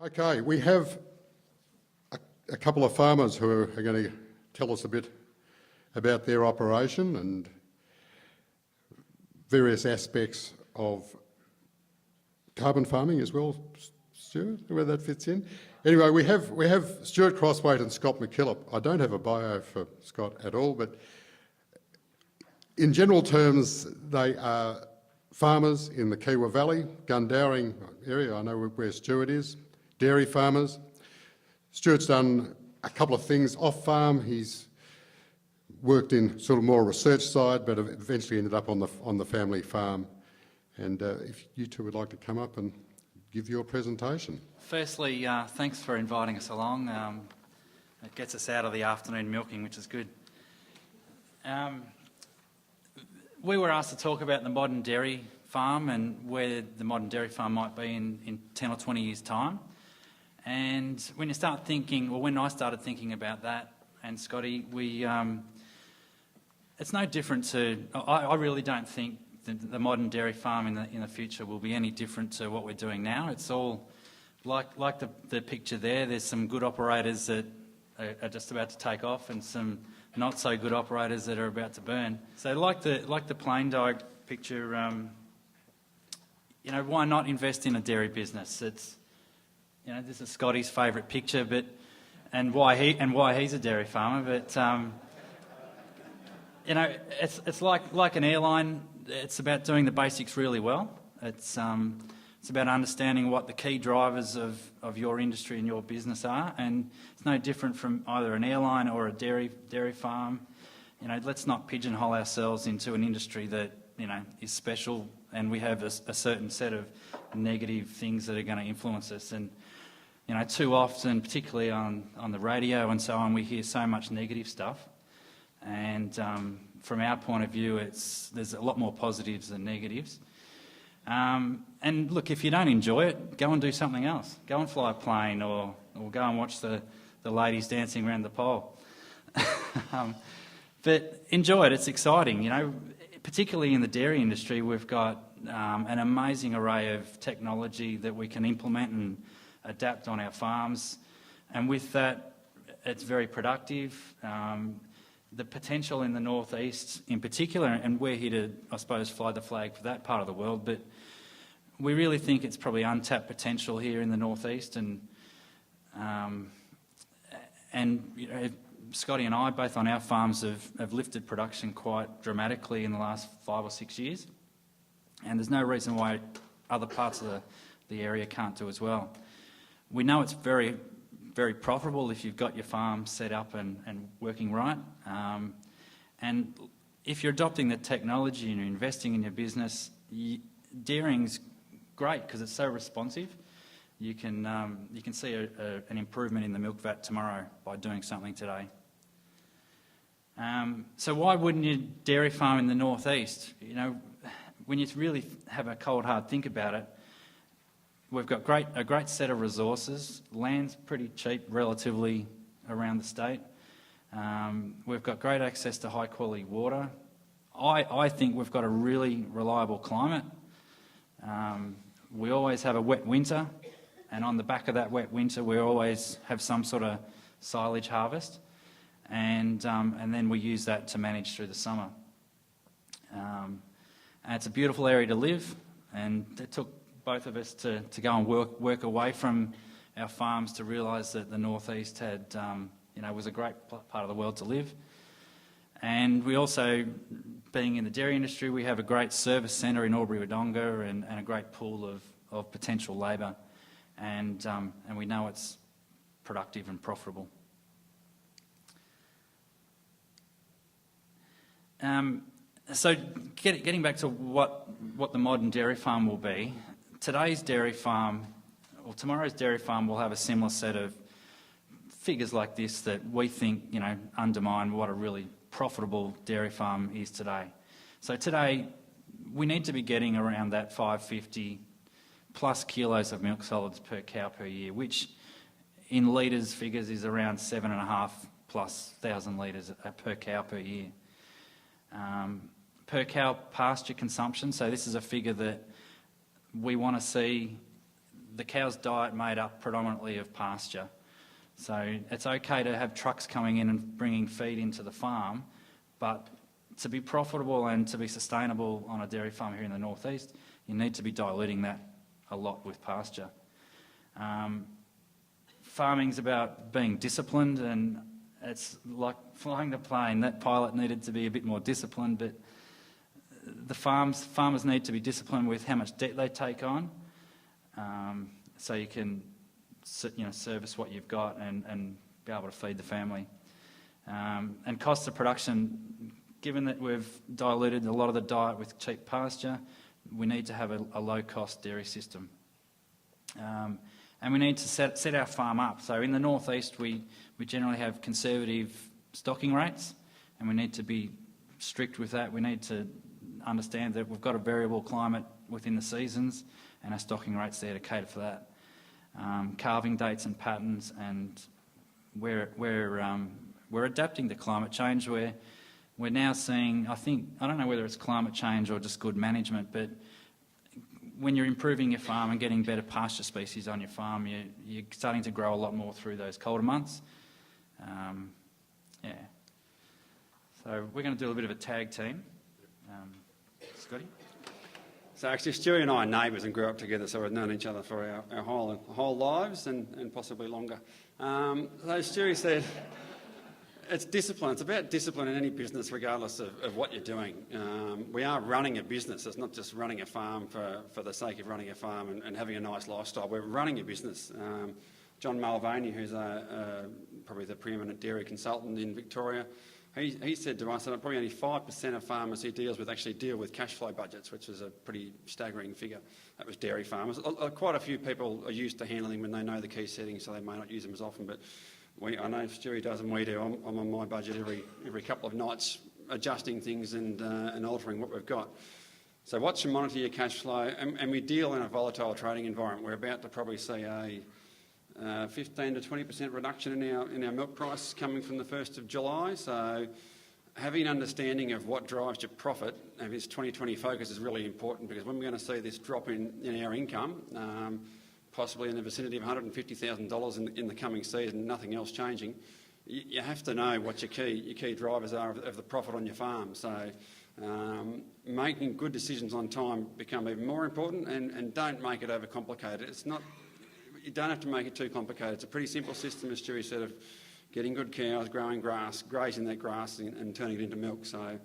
Okay, we have a couple of farmers who are going to tell us a bit about their operation and various aspects of carbon farming as well, Stuart, where that fits in. Anyway, we have Stuart Crosthwaite and Scott McKillop. I don't have a bio for Scott at all, but in general terms, they are farmers in the Kiwa Valley, Gundowring area. I know where Stuart is. Dairy farmers. Stuart's done a couple of things off-farm. He's worked in sort of more research side, but eventually ended up on the family farm. And if you two would like to come up and give your presentation. Firstly, thanks for inviting us along. It gets us out of the afternoon milking, which is good. We were asked to talk about the modern dairy farm and where the modern dairy farm might be in 10 or 20 years' time. And when you start thinking, well, when I started thinking about that, and Scotty, it's no different to, I really don't think the modern dairy farm in the future will be any different to what we're doing now. It's all like the picture there. There's some good operators that are just about to take off and some not so good operators that are about to burn. So like the plane diag picture, why not invest in a dairy business? It's, this is Scotty's favourite picture, and why he's a dairy farmer. But it's like an airline. It's about doing the basics really well. It's about understanding what the key drivers of your industry and your business are, and it's no different from either an airline or a dairy farm. Let's not pigeonhole ourselves into an industry that is special, and we have a certain set of negative things that are going to influence us. And too often, particularly on the radio and so on, we hear so much negative stuff. And from our point of view, there's a lot more positives than negatives. And look, if you don't enjoy it, go and do something else. Go and fly a plane, or go and watch the ladies dancing around the pole. But enjoy it. It's exciting. Particularly in the dairy industry, we've got an amazing array of technology that we can implement and adapt on our farms, and with that, it's very productive. The potential in the northeast in particular, and we're here to, I suppose, fly the flag for that part of the world, but we really think it's probably untapped potential here in the northeast. And Scotty and I, both on our farms, have lifted production quite dramatically in the last 5 or 6 years, and there's no reason why other parts of the area can't do as well. We know it's very, very profitable if you've got your farm set up and working right. And if you're adopting the technology and you're investing in your business, dairying's great because it's so responsive. You can see an improvement in the milk vat tomorrow by doing something today. So why wouldn't you dairy farm in the northeast? When you really have a cold hard think about it, we've got a great set of resources. Land's pretty cheap relatively around the state. We've got great access to high quality water. I think we've got a really reliable climate. We always have a wet winter, and on the back of that wet winter we always have some sort of silage harvest, and then we use that to manage through the summer. And it's a beautiful area to live, and it took both of us to go and work away from our farms to realise that the northeast had, was a great part of the world to live. And we also, being in the dairy industry, we have a great service centre in Albury-Wodonga and a great pool of potential labour, and we know it's productive and profitable. So getting back to what the modern dairy farm will be, today's dairy farm, or tomorrow's dairy farm, will have a similar set of figures like this that we think, undermine what a really profitable dairy farm is today. So today, we need to be getting around that 550 plus kilos of milk solids per cow per year, which in litres figures is around 7.5 plus thousand litres per cow per year. Per cow pasture consumption, so this is a figure that we want to see the cow's diet made up predominantly of pasture. So it's okay to have trucks coming in and bringing feed into the farm, but to be profitable and to be sustainable on a dairy farm here in the northeast, you need to be diluting that a lot with pasture. Farming's about being disciplined, and it's like flying the plane. That pilot needed to be a bit more disciplined, but the farmers need to be disciplined with how much debt they take on, so you can service what you've got and be able to feed the family. And cost of production, given that we've diluted a lot of the diet with cheap pasture, we need to have a low-cost dairy system. And we need to set our farm up. So in the northeast, we generally have conservative stocking rates, and we need to be strict with that. We need to understand that we've got a variable climate within the seasons, and our stocking rate's there to cater for that. Calving dates and patterns, and we're adapting to climate change. We're now seeing, I don't know whether it's climate change or just good management, but when you're improving your farm and getting better pasture species on your farm, you're starting to grow a lot more through those colder months. So we're going to do a bit of a tag team. Scotty? So actually, Stewie and I are neighbours and grew up together, so we've known each other for our whole lives and possibly longer. So Stewie said, it's discipline. It's about discipline in any business, regardless of what you're doing. We are running a business. It's not just running a farm for the sake of running a farm and having a nice lifestyle. We're running a business. John Mulvaney, who's probably the preeminent dairy consultant in Victoria, he said to us that probably only 5% of farmers he deals with actually deal with cash flow budgets, which is a pretty staggering figure. That was dairy farmers. Quite a few people are used to handling them when they know the key settings, so they may not use them as often, but I know Stewie does and we do. I'm on my budget every couple of nights, adjusting things and altering what we've got. So watch and monitor your cash flow, and we deal in a volatile trading environment. We're about to probably see a 15 to 20% reduction in our milk price coming from the 1st of July. So having an understanding of what drives your profit and this 2020 focus is really important, because when we're going to see this drop in our income, possibly in the vicinity of $150,000 in the coming season, nothing else changing, you have to know what your key drivers are of the profit on your farm. So making good decisions on time become even more important, and don't make it overcomplicated. You don't have to make it too complicated. It's a pretty simple system, as Stewie said, of getting good cows, growing grass, grazing that grass and turning it into milk. So,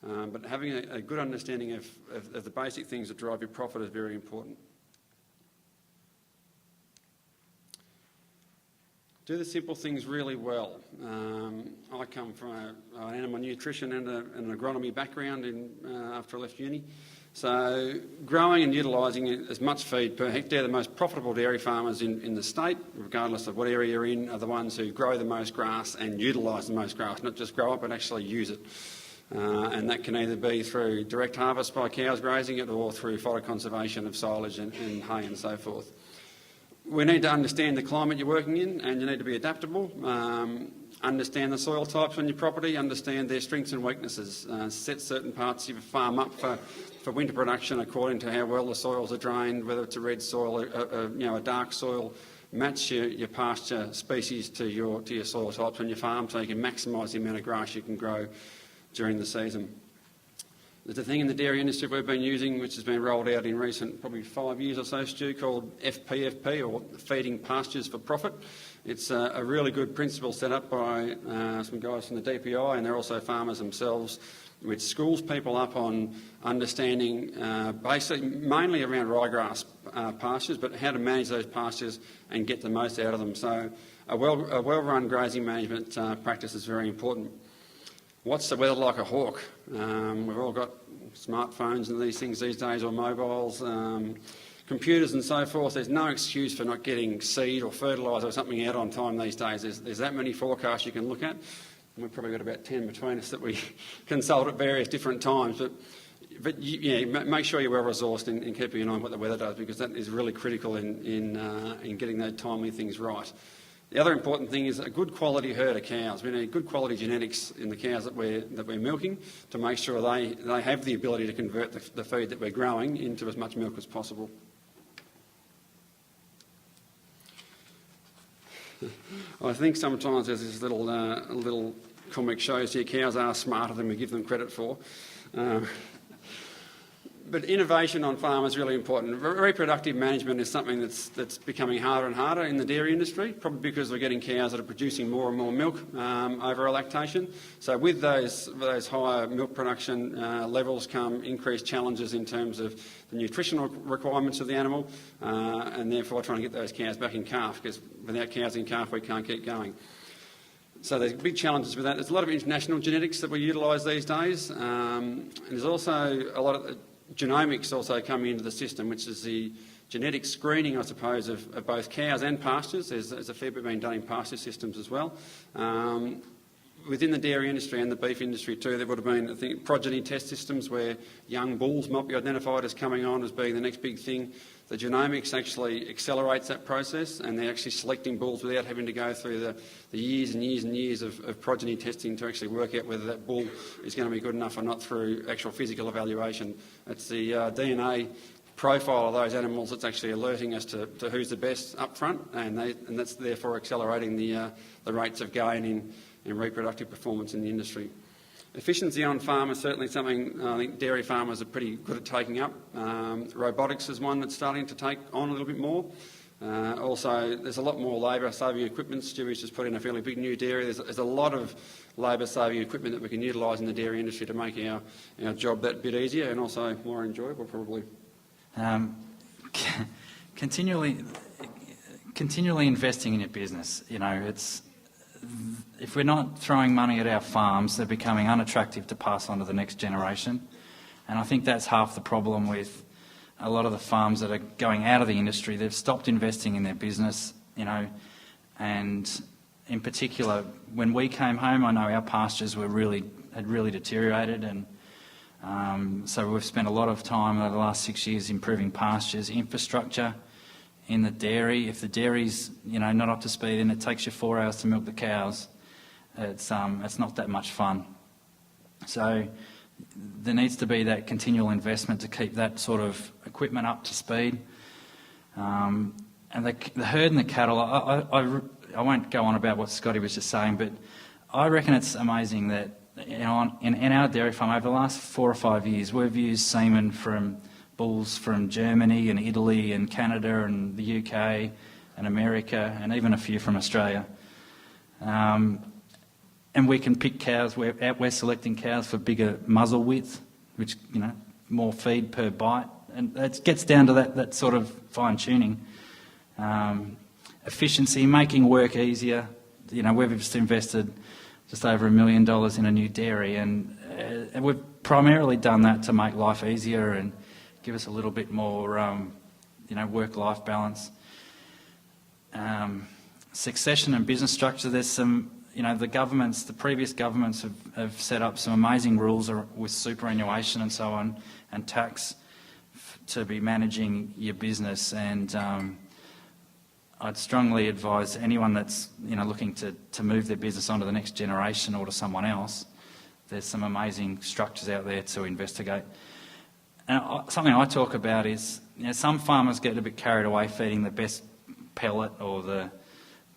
but having a good understanding of the basic things that drive your profit is very important. Do the simple things really well. I come from an animal nutrition and an agronomy background after I left uni. So growing and utilising as much feed per hectare, the most profitable dairy farmers in the state, regardless of what area you're in, are the ones who grow the most grass and utilise the most grass, not just grow it but actually use it. And that can either be through direct harvest by cows grazing it, or through phytoconservation of silage and hay and so forth. We need to understand the climate you're working in, and you need to be adaptable. Understand the soil types on your property, understand their strengths and weaknesses. Set certain parts of your farm up for winter production according to how well the soils are drained, whether it's a red soil, a dark soil. Match your pasture species to your soil types on your farm, so you can maximise the amount of grass you can grow during the season. There's a thing in the dairy industry we've been using, which has been rolled out in recent probably 5 years or so, Stu, called FPFP, or Feeding Pastures for Profit. It's a really good principle set up by some guys from the DPI, and they're also farmers themselves, which schools people up on understanding basically mainly around ryegrass pastures, but how to manage those pastures and get the most out of them. So a well-run grazing management practice is very important. What's the weather like a hawk? We've all got smartphones and these things these days, or mobiles, computers and so forth. There's no excuse for not getting seed or fertiliser or something out on time these days. There's that many forecasts you can look at. We've probably got about 10 between us that we consult at various different times. But make sure you're well resourced in keeping an eye on what the weather does, because that is really critical in getting those timely things right. The other important thing is a good quality herd of cows. We need good quality genetics in the cows that we're milking to make sure they have the ability to convert the feed that we're growing into as much milk as possible. I think sometimes there's this little comic shows here, cows are smarter than we give them credit for. But innovation on farm is really important. Reproductive management is something that's becoming harder and harder in the dairy industry, probably because we're getting cows that are producing more and more milk over a lactation. So with those higher milk production levels come increased challenges in terms of the nutritional requirements of the animal, and therefore trying to get those cows back in calf, because without cows in calf we can't keep going. So there's big challenges with that. There's a lot of international genetics that we utilise these days, and there's also a lot of genomics also coming into the system, which is the genetic screening, I suppose, of both cows and pastures. There's a fair bit being done in pasture systems as well. Within the dairy industry and the beef industry too, there would have been, I think, progeny test systems where young bulls might be identified as coming on as being the next big thing. The genomics actually accelerates that process, and they're actually selecting bulls without having to go through the years and years and years of progeny testing to actually work out whether that bull is going to be good enough or not through actual physical evaluation. It's the DNA profile of those animals that's actually alerting us to who's the best up front, and that's therefore accelerating the rates of gain in reproductive performance in the industry. Efficiency on farm is certainly something I think dairy farmers are pretty good at taking up. Robotics is one that's starting to take on a little bit more. Also, there's a lot more labour-saving equipment. Stewie's just put in a fairly big new dairy. There's a lot of labour-saving equipment that we can utilise in the dairy industry to make our job that bit easier and also more enjoyable, probably. Continually investing in your business. If we're not throwing money at our farms, they're becoming unattractive to pass on to the next generation. And I think that's half the problem with a lot of the farms that are going out of the industry. They've stopped investing in their business, and in particular, when we came home, I know our pastures had really deteriorated, and so we've spent a lot of time over the last 6 years improving pastures, infrastructure in the dairy. If the dairy's not up to speed and it takes you 4 hours to milk the cows, it's not that much fun. So there needs to be that continual investment to keep that sort of equipment up to speed. And the herd and the cattle, I won't go on about what Scotty was just saying, but I reckon it's amazing that in our dairy farm over the last 4 or 5 years we've used semen from bulls from Germany and Italy and Canada and the UK and America and even a few from Australia. And we can pick cows. We're selecting cows for bigger muzzle width, which, more feed per bite. And it gets down to that sort of fine-tuning. Efficiency, making work easier. We've just invested just over $1 million in a new dairy, and we've primarily done that to make life easier and give us a little bit more, work-life balance. Succession and business structure, there's some, the previous governments have set up some amazing rules with superannuation and so on, and tax to be managing your business. And I'd strongly advise anyone that's, looking to move their business onto the next generation or to someone else, there's some amazing structures out there to investigate. And something I talk about is, some farmers get a bit carried away feeding the best pellet or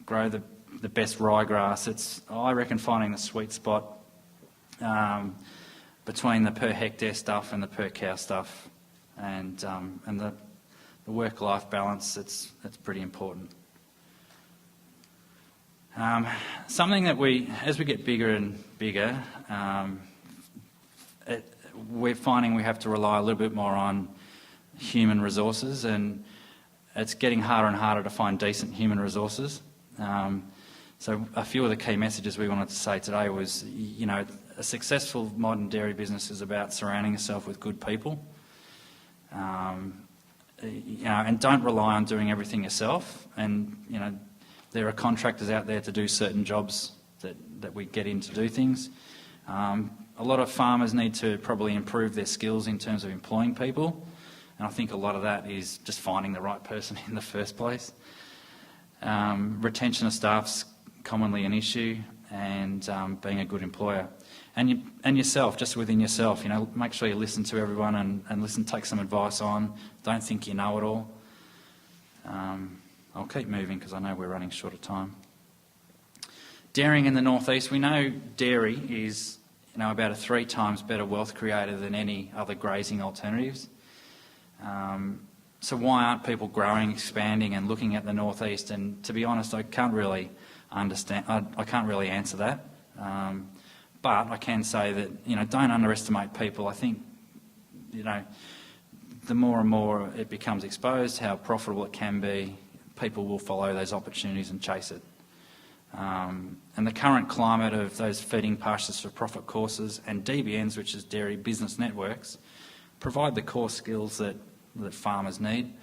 grow the best ryegrass. I reckon finding the sweet spot between the per hectare stuff and the per cow stuff, and the work-life balance. It's pretty important. Something that as we get bigger and bigger, we're finding we have to rely a little bit more on human resources, and it's getting harder and harder to find decent human resources. So a few of the key messages we wanted to say today was, a successful modern dairy business is about surrounding yourself with good people, and don't rely on doing everything yourself. And, there are contractors out there to do certain jobs that we get in to do things. A lot of farmers need to probably improve their skills in terms of employing people, and I think a lot of that is just finding the right person in the first place. Retention of staff's commonly an issue, and being a good employer. And yourself, just within yourself, make sure you listen to everyone and take some advice on. Don't think you know it all. I'll keep moving because I know we're running short of time. Dairying in the northeast, we know dairy is about a 3 times better wealth creator than any other grazing alternatives. So why aren't people growing, expanding and looking at the northeast? And to be honest, I can't really understand. I can't really answer that. But I can say that, don't underestimate people. I think, the more and more it becomes exposed, how profitable it can be, people will follow those opportunities and chase it. And the current climate of those feeding pastures for profit courses and DBNs, which is dairy business networks, provide the core skills that farmers need.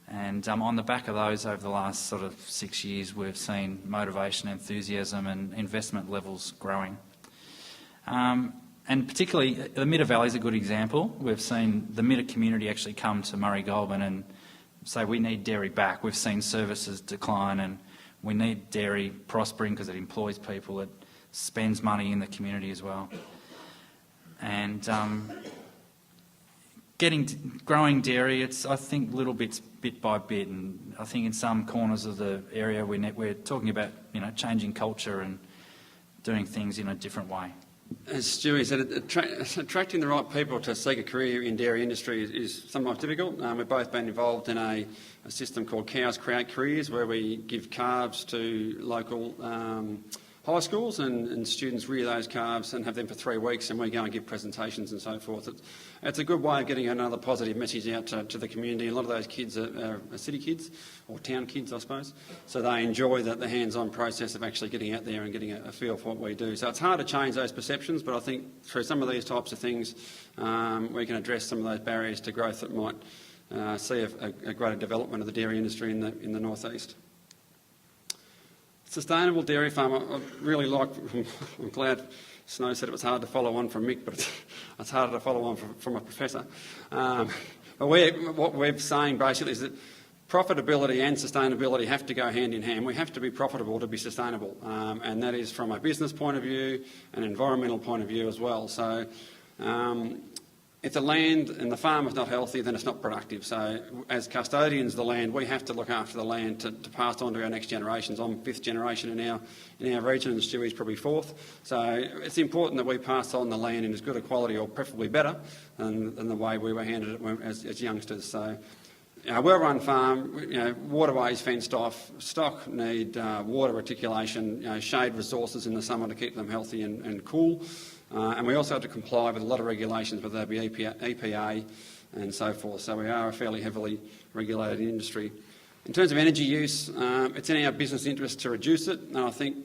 And on the back of those, over the last sort of 6 years, we've seen motivation, enthusiasm and investment levels growing. And particularly, the Midder Valley is a good example. We've seen the Midder community actually come to Murray Goulburn and say, we need dairy back. We've seen services decline and we need dairy prospering because it employs people, it spends money in the community as well. And growing dairy, it's, I think, little bits, bit by bit, and I think in some corners of the area we're talking about, changing culture and doing things in a different way. As Stewie said, attracting the right people to seek a career in dairy industry is sometimes difficult. We've both been involved in a system called Cows Create Careers, where we give calves to local high schools and students rear those calves and have them for 3 weeks, and we go and give presentations and so forth. It's a good way of getting another positive message out to the community. A lot of those kids are city kids, or town kids, I suppose, so they enjoy the hands-on process of actually getting out there and getting a feel for what we do. So it's hard to change those perceptions, but I think through some of these types of things we can address some of those barriers to growth that might see a greater development of the dairy industry in the northeast. Sustainable dairy farm, I really like. I'm glad Snow said it was hard to follow on from Mick, but it's harder to follow on from a professor. But what we're saying basically is that profitability and sustainability have to go hand in hand. We have to be profitable to be sustainable, and that is from a business point of view, an environmental point of view as well. So if the land and the farm is not healthy, then it's not productive. So as custodians of the land, we have to look after the land to pass on to our next generations. I'm 5th generation in our region, and Stewie's probably 4th. So it's important that we pass on the land in as good a quality, or preferably better, than the way we were handed it as youngsters. So a well-run farm, waterways fenced off, stock need water reticulation, shade resources in the summer to keep them healthy and cool. And we also have to comply with a lot of regulations, whether they be EPA and so forth. So we are a fairly heavily regulated industry. In terms of energy use, it's in our business interest to reduce it. And I think,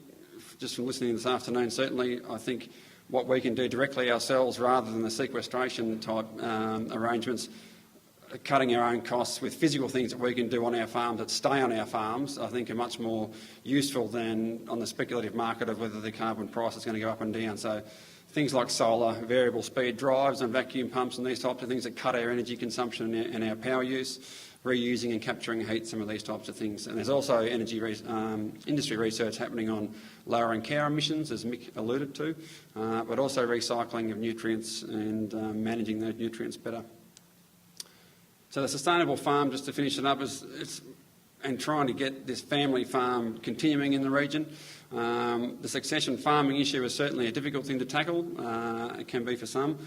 just from listening this afternoon, certainly I think what we can do directly ourselves, rather than the sequestration type arrangements, cutting our own costs with physical things that we can do on our farms that stay on our farms, I think are much more useful than on the speculative market of whether the carbon price is going to go up and down. So things like solar, variable speed drives and vacuum pumps and these types of things that cut our energy consumption and our power use, reusing and capturing heat, some of these types of things. And there's also industry research happening on lowering cow emissions, as Mick alluded to, but also recycling of nutrients and managing those nutrients better. So the sustainable farm, just to finish it up, and trying to get this family farm continuing in the region. The succession farming issue is certainly a difficult thing to tackle. It can be for some.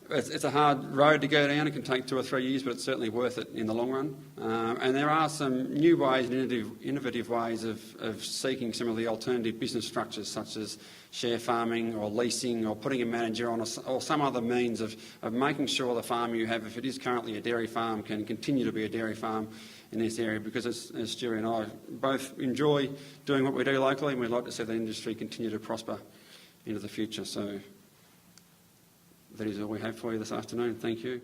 It's a hard road to go down. It can take 2 or 3 years, but it's certainly worth it in the long run. And there are some new ways and innovative ways of seeking some of the alternative business structures, such as share farming or leasing or putting a manager on or some other means of making sure the farm you have, if it is currently a dairy farm, can continue to be a dairy farm in this area, because as Stuart and I both enjoy doing what we do locally, and we'd like to see the industry continue to prosper into the future. So that is all we have for you this afternoon. Thank you.